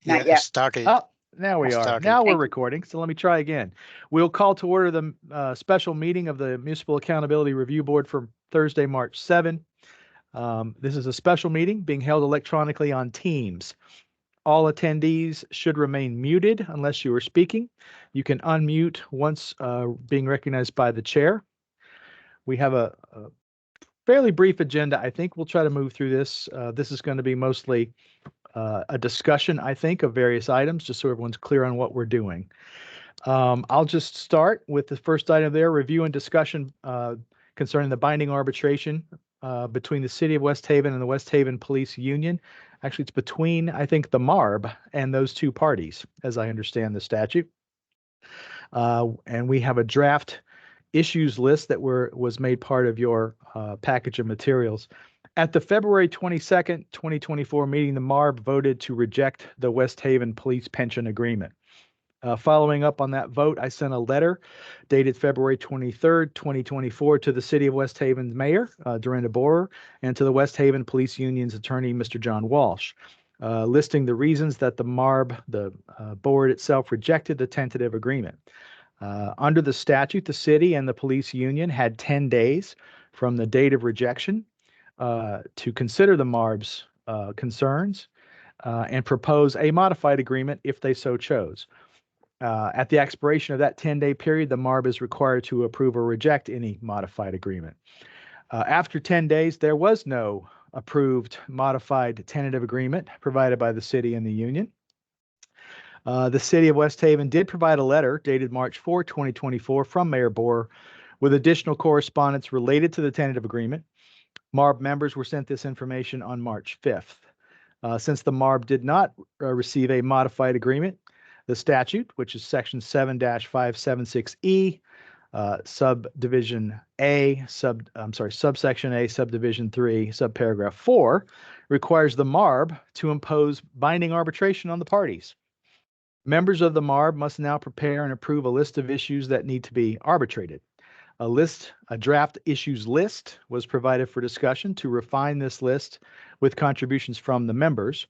Not Yeah, yet. started. Oh, now we are. Started. Now we're Thank you. recording. So let me try again. We'll call to order the special meeting of the Municipal Accountability Review Board for Thursday, March 7. This is a special meeting being held electronically on Teams. All attendees should remain muted unless you are speaking. You can unmute once being recognized by the chair. We have a fairly brief agenda. I think we'll try to move through this. This is going to be mostly a discussion, I think, of various items, just so everyone's clear on what we're doing. I'll just start with the first item there, review and discussion concerning the binding arbitration between the City of West Haven and the West Haven Police Union. Actually, it's between, I think, the MARB and those two parties, as I understand the statute. And we have a draft issues list that was made part of your package of materials. At the February 22nd, 2024 meeting, the MARB voted to reject the West Haven Police Pension Agreement. Following up on that vote, I sent a letter dated February 23rd, 2024 to the City of West Haven's Mayor, Dorinda Borer, and to the West Haven Police Union's attorney, Mr. John Walsh, listing the reasons that the MARB, the board itself, rejected the tentative agreement. Under the statute, the city and the police union had 10 days from the date of rejection to consider the MARB's concerns and propose a modified agreement if they so chose. At the expiration of that 10-day period, the MARB is required to approve or reject any modified agreement. After 10 days, there was no approved modified tentative agreement provided by the city and the union. The City of West Haven did provide a letter dated March 4, 2024 from Mayor Borer with additional correspondence related to the tentative agreement. MARB members were sent this information on March 5th. Since the MARB did not receive a modified agreement, the statute, which is section 7-576E, subdivision A, subsection A, subdivision 3, subparagraph 4, requires the MARB to impose binding arbitration on the parties. Members of the MARB must now prepare and approve a list of issues that need to be arbitrated. A draft issues list was provided for discussion to refine this list with contributions from the members.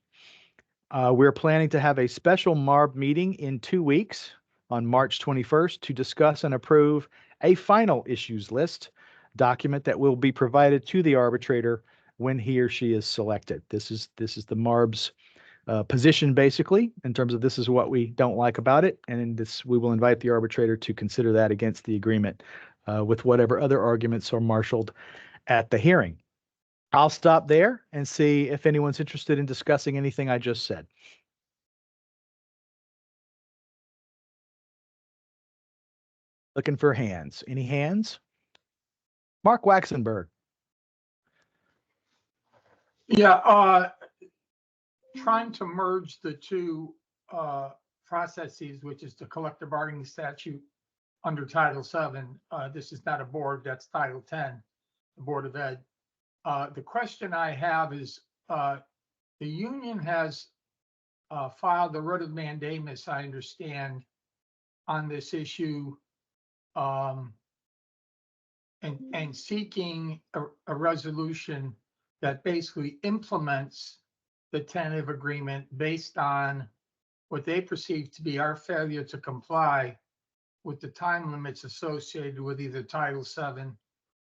We're planning to have a special MARB meeting in 2 weeks on March 21st to discuss and approve a final issues list document that will be provided to the arbitrator when he or she is selected. This is the MARB's position, basically, in terms of this is what we don't like about it, and in this we will invite the arbitrator to consider that against the agreement with whatever other arguments are marshaled at the hearing. I'll stop there and see if anyone's interested in discussing anything I just said. Looking for hands. Any hands? Mark Waxenberg. Yeah, trying to merge the two processes, which is the collective bargaining statute under Title VII. This is not a board, that's Title X, the Board of Ed. The question I have is, the union has filed a writ of mandamus, I understand, on this issue, and seeking a resolution that basically implements the tentative agreement based on what they perceive to be our failure to comply with the time limits associated with either Title VII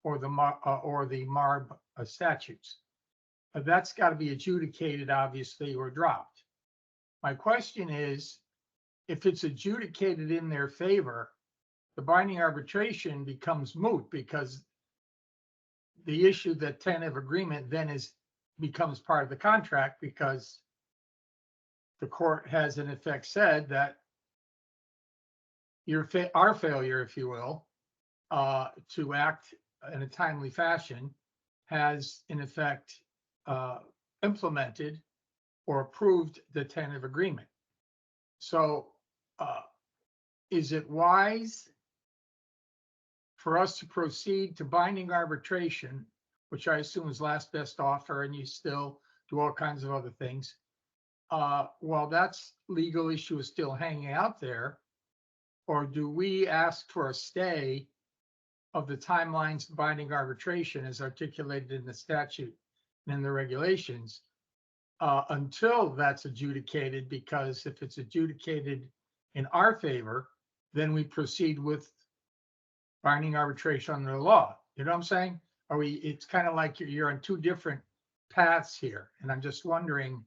or the MARB statutes. That's got to be adjudicated, obviously, or dropped. My question is, if it's adjudicated in their favor, the binding arbitration becomes moot because the issue that tentative agreement then becomes part of the contract, because the court has in effect said that our failure, if you will, to act in a timely fashion has in effect implemented or approved the tentative agreement. So is it wise for us to proceed to binding arbitration, which I assume is last best offer, and you still do all kinds of other things, while that's legal issue is still hanging out there? Or do we ask for a stay of the timelines of binding arbitration as articulated in the statute and in the regulations until that's adjudicated, because if it's adjudicated in our favor, then we proceed with binding arbitration under the law. You know what I'm saying? It's kind of like you're on two different paths here. And I'm just wondering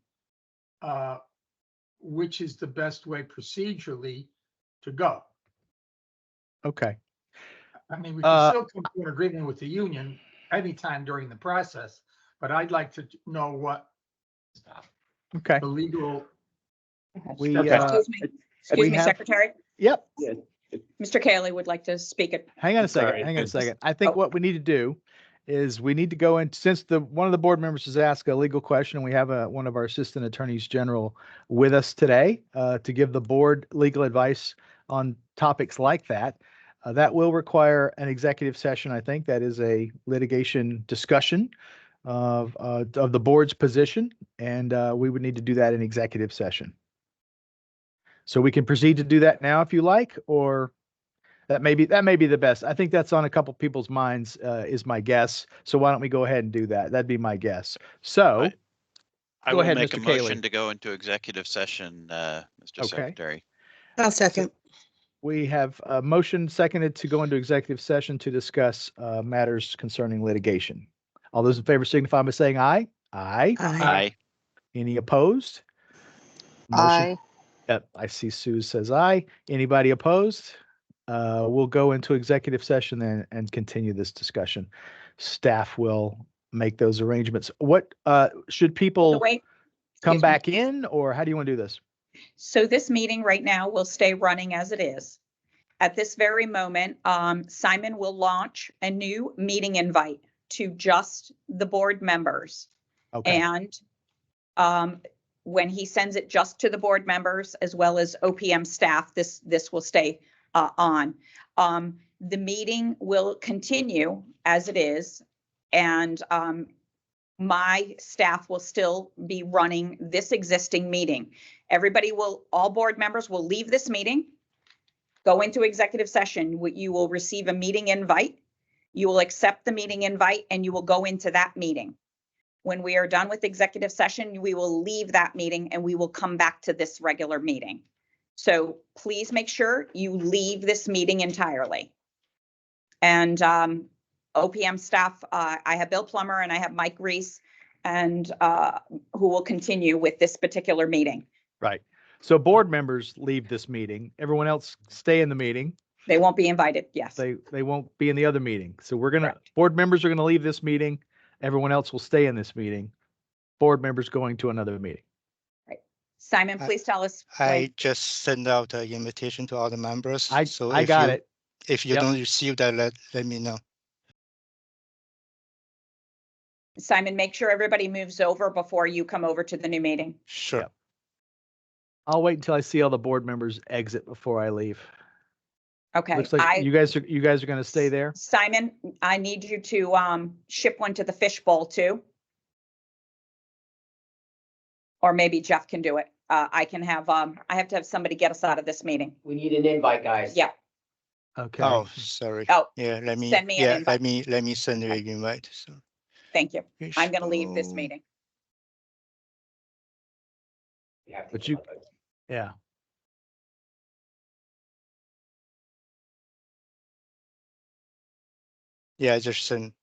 which is the best way procedurally to go. Okay. I mean, we can still come to an agreement with the union anytime during the process, but I'd like to know what Okay. the legal. We, Excuse me, excuse me, have- Secretary. Yep. Mr. Cayley would like to speak it. Hang on a second. Sorry. Hang on a second. I think Oh. what we need to do is we need to go in, since one of the board members has asked a legal question, and we have one of our assistant attorneys general with us today to give the board legal advice on topics like that. That will require an executive session. I think that is a litigation discussion of the board's position, and we would need to do that in executive session. So we can proceed to do that now if you like, or that may be the best. I think that's on a couple people's minds, is my guess. So why don't we go ahead and do that? That'd be my guess. So I Go will ahead, make Mr. a motion Cayley. to go into executive session, Mr. Okay. Secretary. I'll second. we have a motion seconded to go into executive session to discuss matters concerning litigation. All those in favor signify by saying aye. Aye. Aye. Any opposed? Motion. Yep, I see Sue says aye. Anybody opposed? We'll go into executive session then and continue this discussion. Staff will make those arrangements. What, should So people wait. come excuse me. back in, or how do you want to do this? So this meeting right now will stay running as it is. At this very moment, Simon will launch a new meeting invite to just the board members. Okay, And when he sends it just to the board members as well as OPM staff, this will stay on. The meeting will continue as it is, and my staff will still be running this existing meeting. All board members will leave this meeting, go into executive session. You will receive a meeting invite. You will accept the meeting invite and you will go into that meeting. When we are done with executive session, we will leave that meeting and we will come back to this regular meeting. So please make sure you leave this meeting entirely. And OPM staff, I have Bill Plummer and I have Mike Reese, and who will continue with this particular meeting. right. So board members leave this meeting. Everyone else stay in the meeting. They won't be invited, yes. They won't be in the other meeting. So Correct. board members are gonna leave this meeting. Everyone else will stay in this meeting. Board members going to another meeting. Simon, please tell us. when- I just sent out an invitation to all the members. So I if got you- it. If you Yep. don't receive that, let me know. Simon, make sure everybody moves over before you come over to the new meeting. Sure. Yep. I'll wait until I see all the board members exit before I leave. Okay, Looks like you guys are gonna stay there. Simon, I need you to ship one to the fishbowl too. Or maybe Jeff can do it. I can have, I have to have somebody get us out of this meeting. We need an invite, guys. Yeah, Okay. Oh, sorry. Oh, Yeah, let me, send me an yeah, invite. let me send you an invite. So. thank you. I'm gonna leave this Fishbowl. meeting. We have to But give you- up a- Yeah. Yeah, I just sent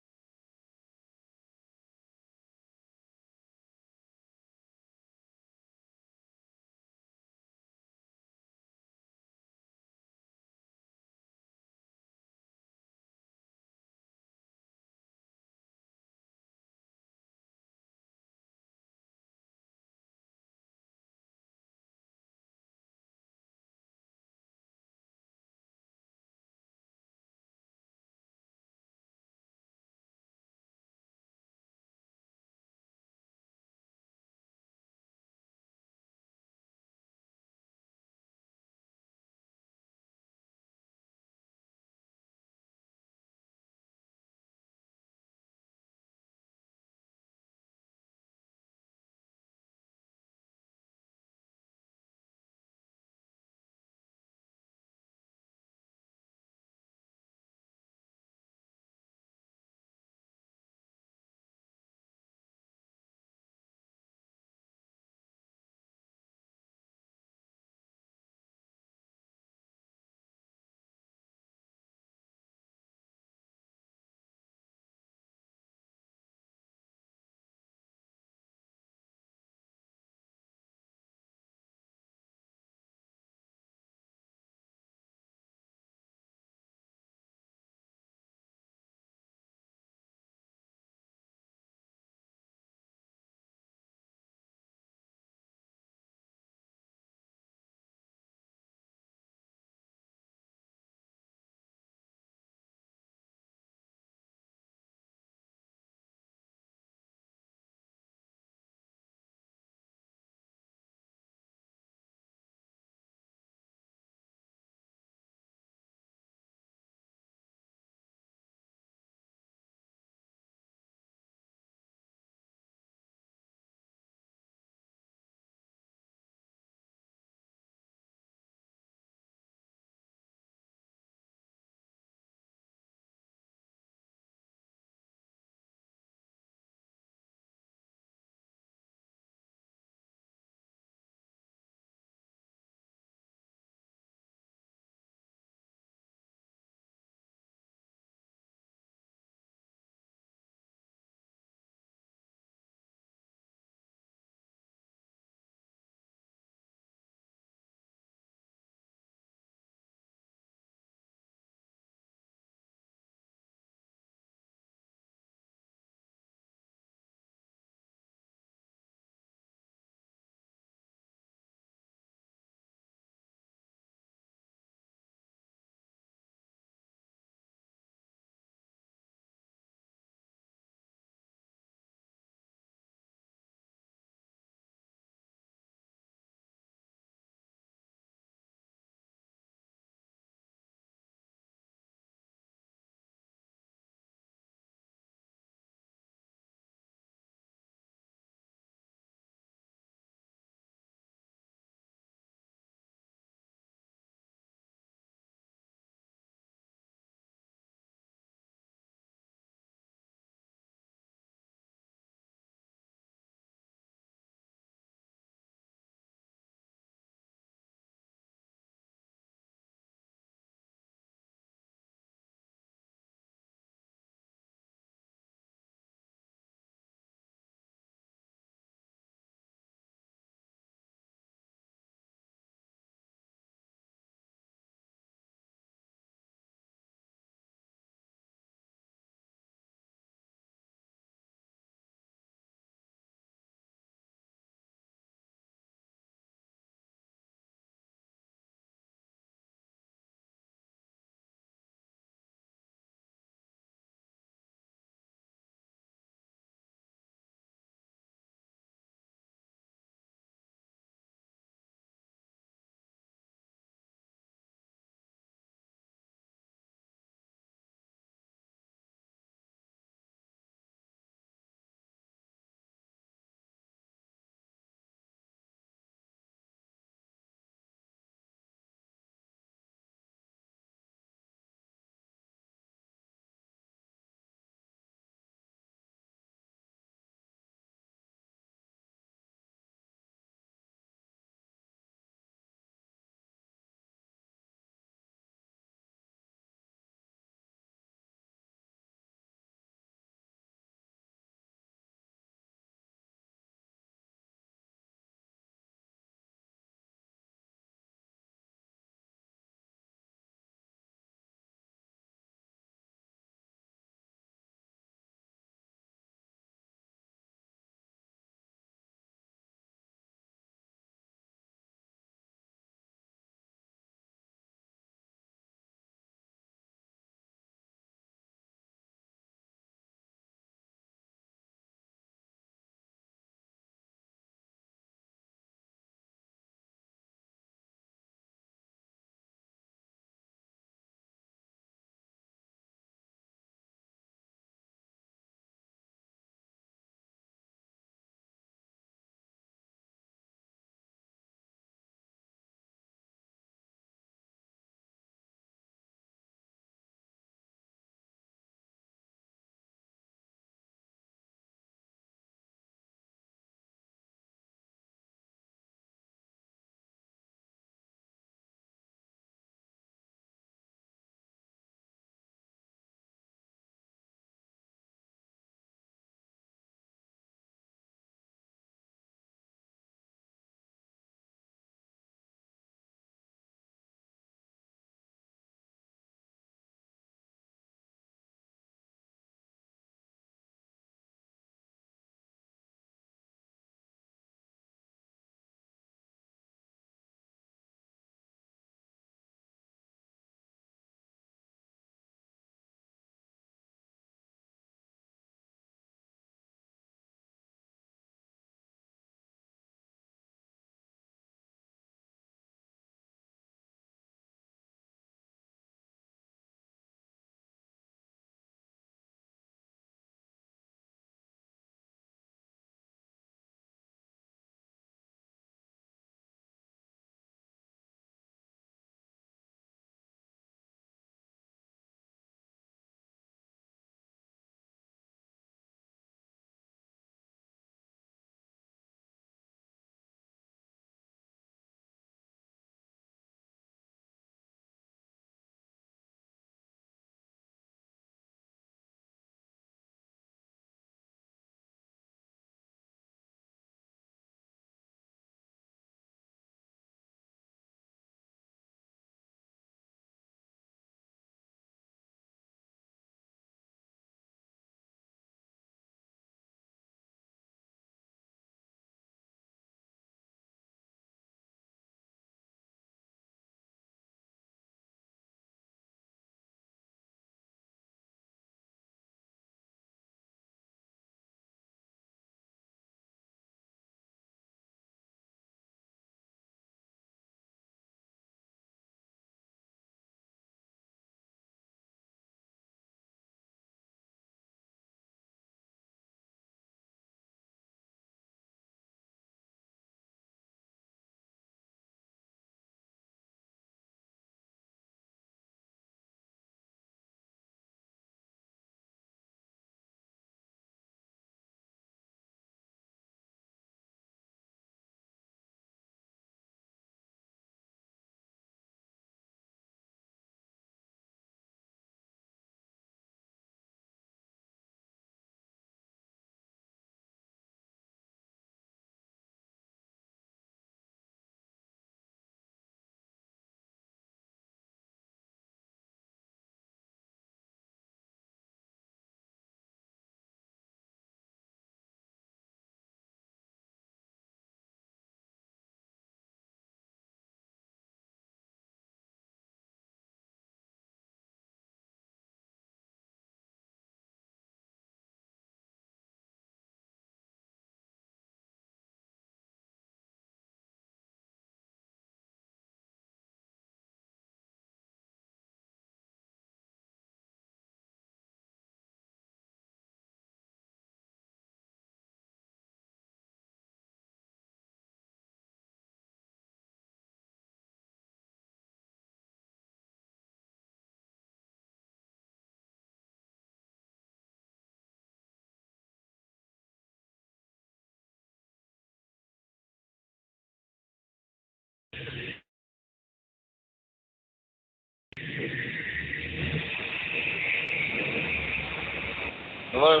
Hello?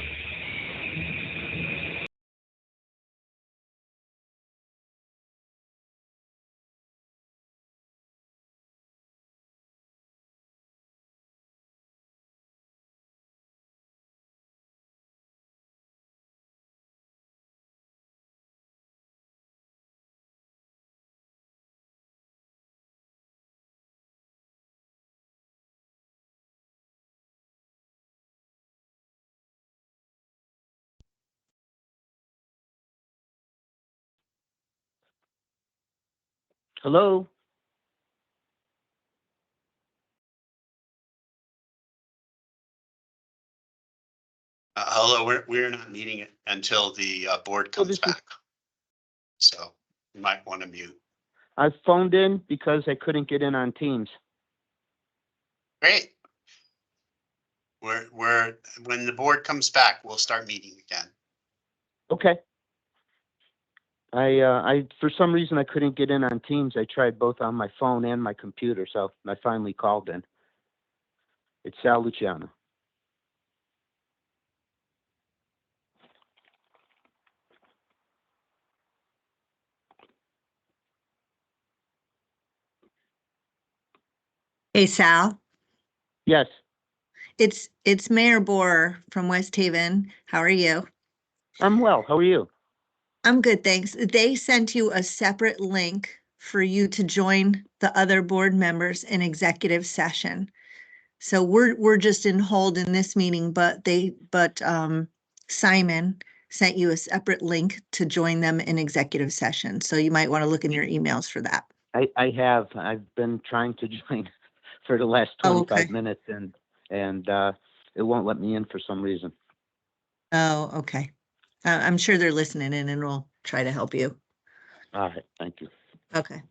Hello? Hello, we're not meeting it until the board Oh, comes this is- back. So you might want to mute. I phoned in because I couldn't get in on Teams. Great. When the board comes back, we'll start meeting again. Okay. For some reason I couldn't get in on Teams. I tried both on my phone and my computer, so I finally called in. It's Sal Luciano. Hey, Sal, Yes, it's Mayor Borer from West Haven. How are you? I'm well. How are you? I'm good, thanks. They sent you a separate link for you to join the other board members in executive session. So we're just in hold in this meeting, but Simon sent you a separate link to join them in executive session. So you might want to look in your emails for that. I've been trying to join for the last Oh, 25 okay. minutes and it won't let me in for some reason. Oh, okay. I'm sure they're listening in and we'll try to help you. All right, thank you. Okay.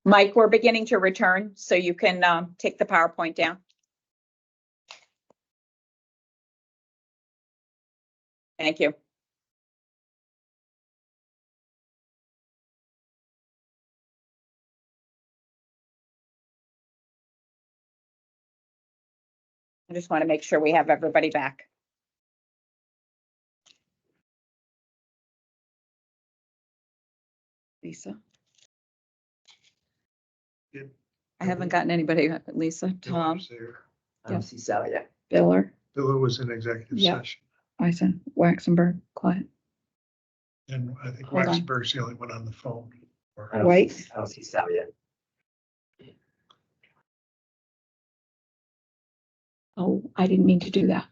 Mike, we're beginning to return, so you can take the PowerPoint down. Thank you. I just want to make sure we have everybody back. Lisa? I haven't gotten anybody. Lisa, Tom, I don't see Sally yet. Biller, Bill was in executive Yep. session, Eisen, Waxenberg, Client, and I think Hold on. Waxberg's the only one on the phone. I don't White. see- I don't see Sally yet. Oh, I didn't mean to do that.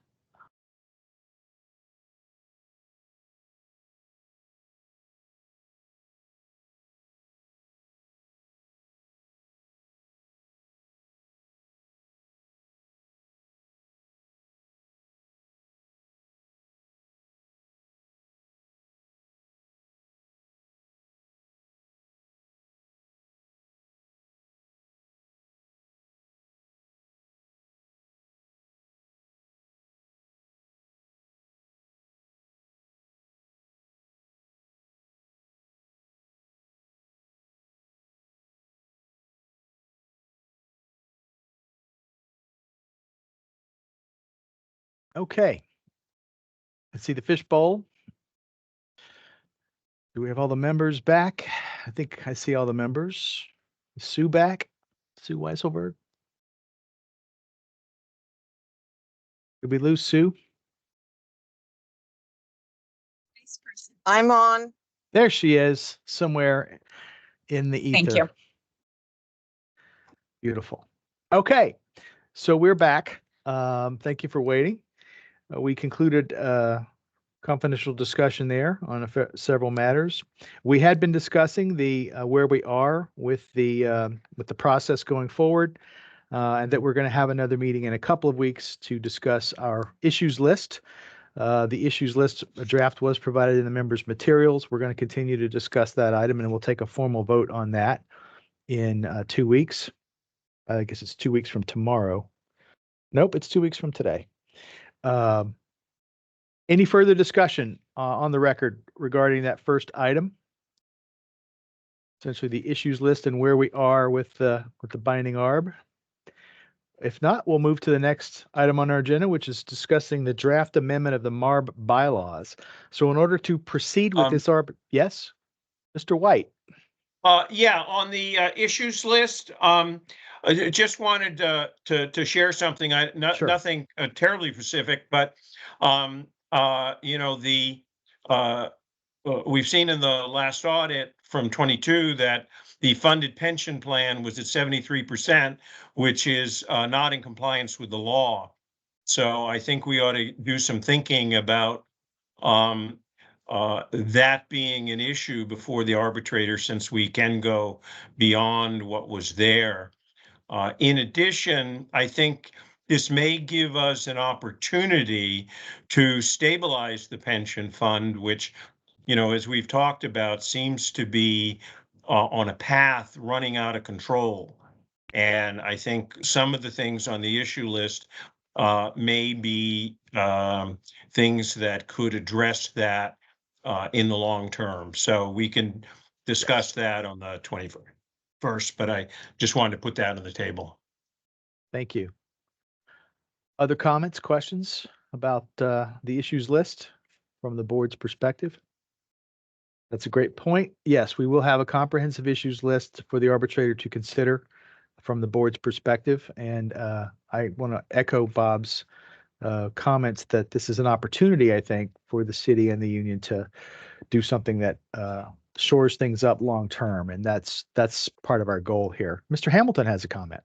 Okay. Let's see the fishbowl. Do we have all the members back? I think I see all the members. Is Sue back? Sue Weisselberg? Did we lose Sue? I'm on. There she is, somewhere in the ether. Thank you. Beautiful. Okay, so we're back. Thank you for waiting. We concluded confidential discussion there on several matters. We had been discussing the where we are with the process going forward, and that we're going to have another meeting in a couple of weeks to discuss our issues list. The issues list draft was provided in the members' materials. We're going to continue to discuss that item, and we'll take a formal vote on that in 2 weeks. I guess it's 2 weeks from tomorrow. Nope, it's 2 weeks from today. Any further discussion on the record regarding that first item? Essentially the issues list and where we are with the binding ARB. If not, we'll move to the next item on our agenda, which is discussing the draft amendment of the MARB bylaws. So in order to proceed with this ARB, yes, Mr. White. Yeah, on the issues list, I just wanted to share something. Sure. Nothing terribly specific, but you know, we've seen in the last audit from 22 that the funded pension plan was at 73%, which is not in compliance with the law. So I think we ought to do some thinking about that being an issue before the arbitrator, since we can go beyond what was there. In addition, I think this may give us an opportunity to stabilize the pension fund, which, you know, as we've talked about, seems to be on a path running out of control. And I think some of the things on the issue list may be things that could address that in the long term. So we can discuss that on the 21st, but I just wanted to put that on the table. Thank you. Other comments, questions about the issues list from the board's perspective? That's a great point. Yes, we will have a comprehensive issues list for the arbitrator to consider from the board's perspective. And I want to echo Bob's comments that this is an opportunity, I think, for the city and the union to do something that shores things up long term. And that's part of our goal here. Mr. Hamilton has a comment.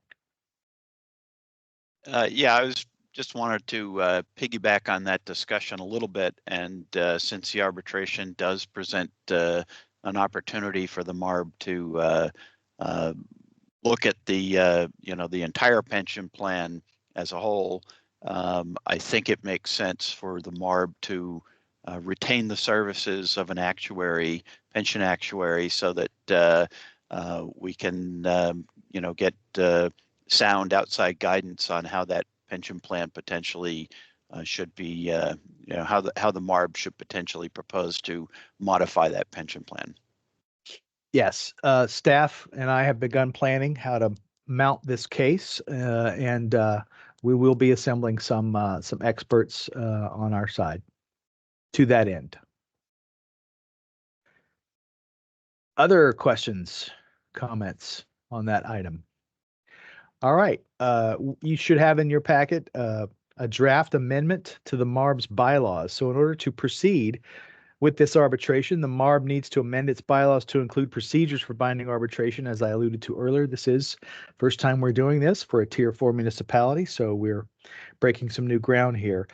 Yeah, I just wanted to piggyback on that discussion a little bit. And since the arbitration does present an opportunity for the MARB to look at the the entire pension plan as a whole, I think it makes sense for the MARB to retain the services of an actuary, pension actuary, so that we can, get sound outside guidance on how that pension plan potentially should be, how the MARB should potentially propose to modify that pension plan. Yes, staff and I have begun planning how to mount this case, and we will be assembling some experts on our side to that end. Other questions, comments on that item? All right, you should have in your packet a draft amendment to the MARB's bylaws. So in order to proceed with this arbitration, the MARB needs to amend its bylaws to include procedures for binding arbitration. As I alluded to earlier, this is first time we're doing this for a Tier 4 municipality, so we're breaking some new ground here.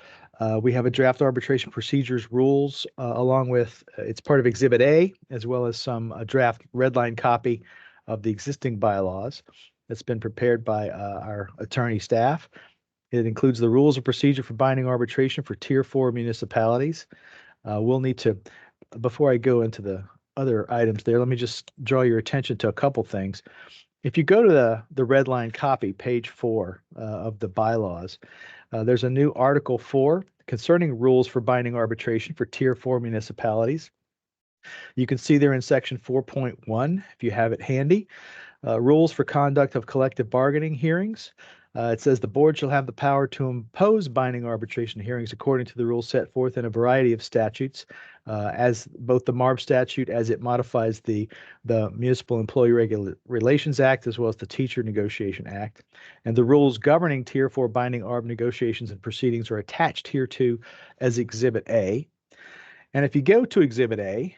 We have a draft arbitration procedures rules along with, it's part of Exhibit A, as well as a draft red line copy of the existing bylaws that's been prepared by our attorney staff. It includes the rules of procedure for binding arbitration for Tier 4 municipalities. We'll need to, before I go into the other items there, let me just draw your attention to a couple things. If you go to the red line copy, page 4 of the bylaws, there's a new Article 4 concerning rules for binding arbitration for Tier 4 municipalities. You can see there in section 4.1, if you have it handy, rules for conduct of collective bargaining hearings. It says the board shall have the power to impose binding arbitration hearings according to the rules set forth in a variety of statutes, as both the MARB statute as it modifies the Municipal Employee Relations Act, as well as the Teacher Negotiation Act. And the rules governing Tier 4 binding ARB negotiations and proceedings are attached here to as Exhibit A. And if you go to Exhibit A,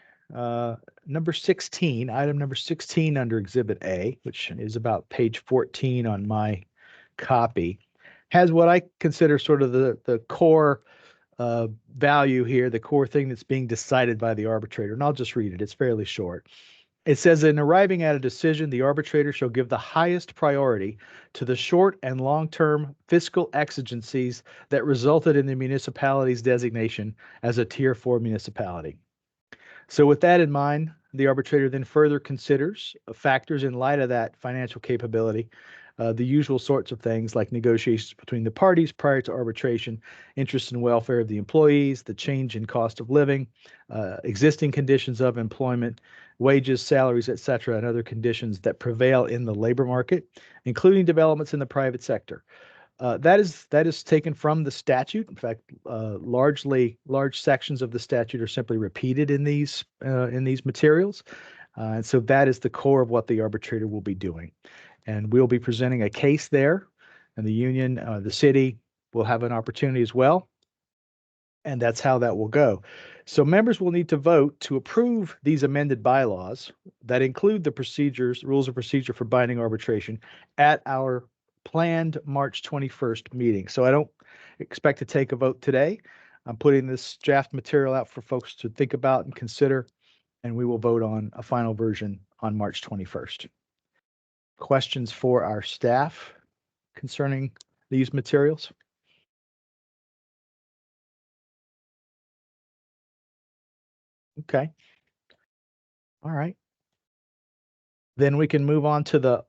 number 16, item number 16 under Exhibit A, which is about page 14 on my copy, has what I consider sort of the core value here, the core thing that's being decided by the arbitrator. And I'll just read it. It's fairly short. It says, in arriving at a decision, the arbitrator shall give the highest priority to the short and long-term fiscal exigencies that resulted in the municipality's designation as a Tier 4 municipality. So with that in mind, the arbitrator then further considers factors in light of that financial capability, the usual sorts of things like negotiations between the parties prior to arbitration, interest and welfare of the employees, the change in cost of living, existing conditions of employment, wages, salaries, etc., and other conditions that prevail in the labor market, including developments in the private sector. That is taken from the statute. In fact, large sections of the statute are simply repeated in these materials, and so that is the core of what the arbitrator will be doing. And we'll be presenting a case there, and the union, the city, will have an opportunity as well, and that's how that will go. So members will need to vote to approve these amended bylaws that include the rules of procedure for binding arbitration at our planned March 21st meeting. So I don't expect to take a vote today. I'm putting this draft material out for folks to think about and consider, and we will vote on a final version on March 21st. Questions for our staff concerning these materials? Okay. All right. Then we can move on to the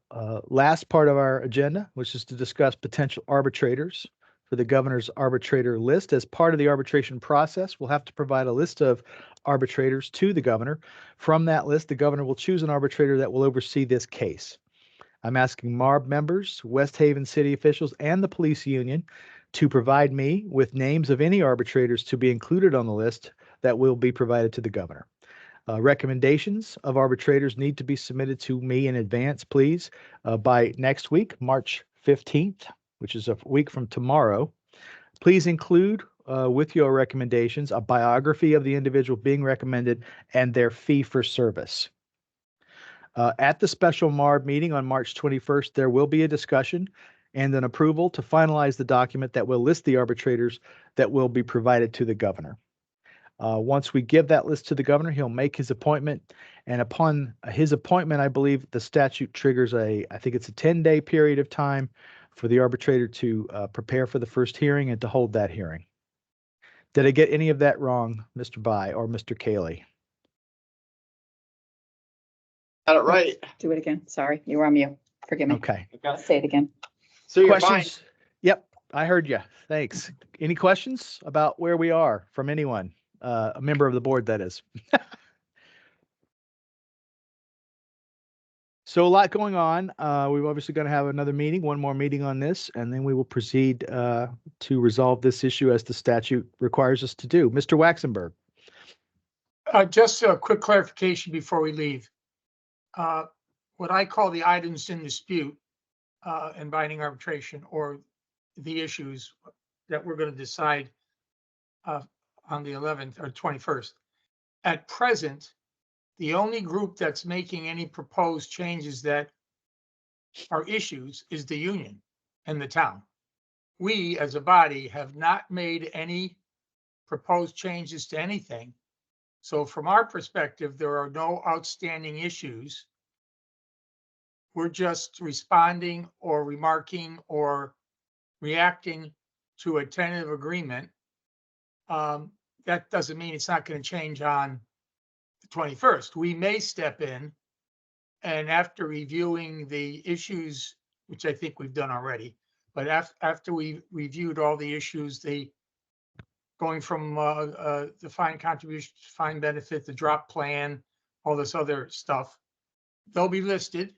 last part of our agenda, which is to discuss potential arbitrators for the governor's arbitrator list. As part of the arbitration process, we'll have to provide a list of arbitrators to the governor. From that list, the governor will choose an arbitrator that will oversee this case. I'm asking MARB members, West Haven city officials, and the police union to provide me with names of any arbitrators to be included on the list that will be provided to the governor. Recommendations of arbitrators need to be submitted to me in advance, please, by next week, March 15th, which is a week from tomorrow. Please include with your recommendations a biography of the individual being recommended and their fee for service. At the special MARB meeting on March 21st, there will be a discussion and an approval to finalize the document that will list the arbitrators that will be provided to the governor. Once we give that list to the governor, he'll make his appointment. And upon his appointment, I believe the statute triggers I think it's a 10-day period of time for the arbitrator to prepare for the first hearing and to hold that hearing. Did I get any of that wrong, Mr. Bai or Mr. Cayley? Got it right. Do it again. Sorry, you were on mute. Forgive me. Okay. Say it again. So you're fine. Questions? Yep, I heard you. Thanks. Any questions about where we are from anyone? A member of the board, that is. So a lot going on. We're obviously going to have another meeting, one more meeting on this, and then we will proceed to resolve this issue as the statute requires us to do. Mr. Waxenberg. Just a quick clarification before we leave. What I call the items in dispute in binding arbitration, or the issues that we're going to decide on the 11th or 21st. At present, the only group that's making any proposed changes that are issues is the union and the town. We, as a body, have not made any proposed changes to anything. So from our perspective, there are no outstanding issues. We're just responding or remarking or reacting to a tentative agreement. That doesn't mean it's not going to change on the 21st. We may step in, and after reviewing the issues, which I think we've done already, but after we reviewed all the issues, going from the defined contribution, defined benefit, the drop plan, all this other stuff, they'll be listed.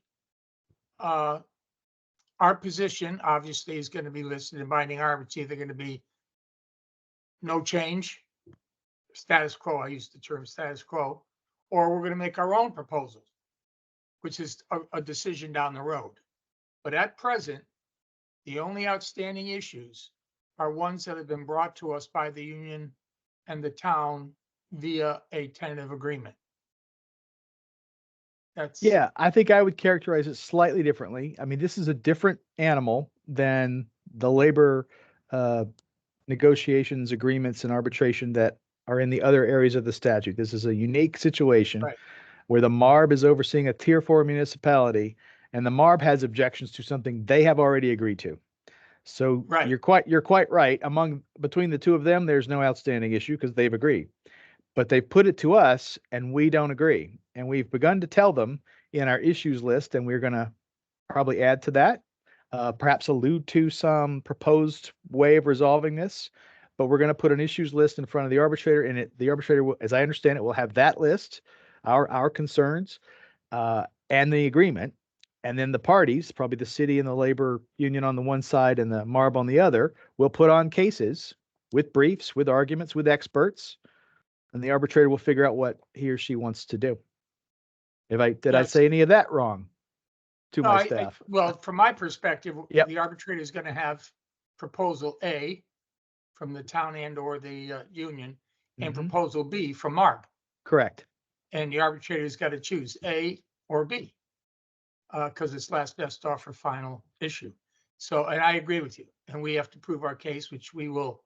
Our position obviously is going to be listed in binding arbitration. It's either going to be no change, status quo, I use the term status quo, or we're going to make our own proposal, which is a decision down the road. But at present, the only outstanding issues are ones that have been brought to us by the union and the town via a tentative agreement. Yeah, I think I would characterize it slightly differently. I mean, this is a different animal than the labor negotiations, agreements, and arbitration that are in the other areas of the statute. This is a unique situation where the MARB is overseeing a Tier 4 municipality, and the MARB has objections to something they have already agreed to. So you're quite right. Between the two of them, there's no outstanding issue because they've agreed. But they put it to us and we don't agree. And we've begun to tell them in our issues list, and we're going to probably add to that, perhaps allude to some proposed way of resolving this. But we're going to put an issues list in front of the arbitrator, and the arbitrator, as I understand it, will have that list, our concerns, and the agreement. And then the parties, probably the city and the labor union on the one side and the MARB on the other, will put on cases with briefs, with arguments, with experts, and the arbitrator will figure out what he or she wants to do. Did I say any of that wrong to my staff? Well, from my perspective, the arbitrator is going to have proposal A from the town and or the union, and proposal B from MARB. Correct. And the arbitrator's got to choose A or B because it's last best offer final issue. So, and I agree with you. And we have to prove our case, which we will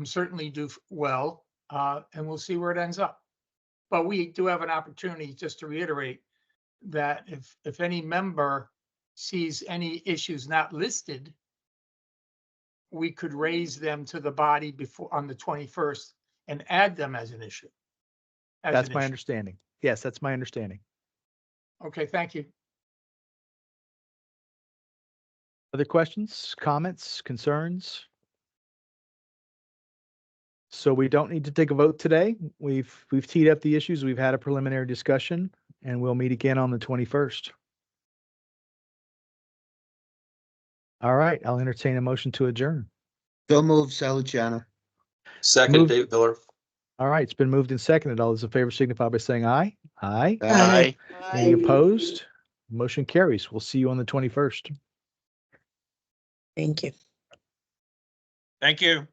certainly do well, and we'll see where it ends up. But we do have an opportunity, just to reiterate, that if any member sees any issues not listed, we could raise them to the body before on the 21st and add them as an issue. That's my understanding. Yes, that's my understanding. Okay, thank you. Other questions, comments, concerns? So we don't need to take a vote today. We've teed up the issues. We've had a preliminary discussion, and we'll meet again on the 21st. All right, I'll entertain a motion to adjourn. So moved, Salucciano. Second, David Miller. All right, it's been moved and seconded. All those in favor signify by saying aye. Aye. Aye. Any opposed? Motion carries. We'll see you on the 21st. Thank you. Thank you.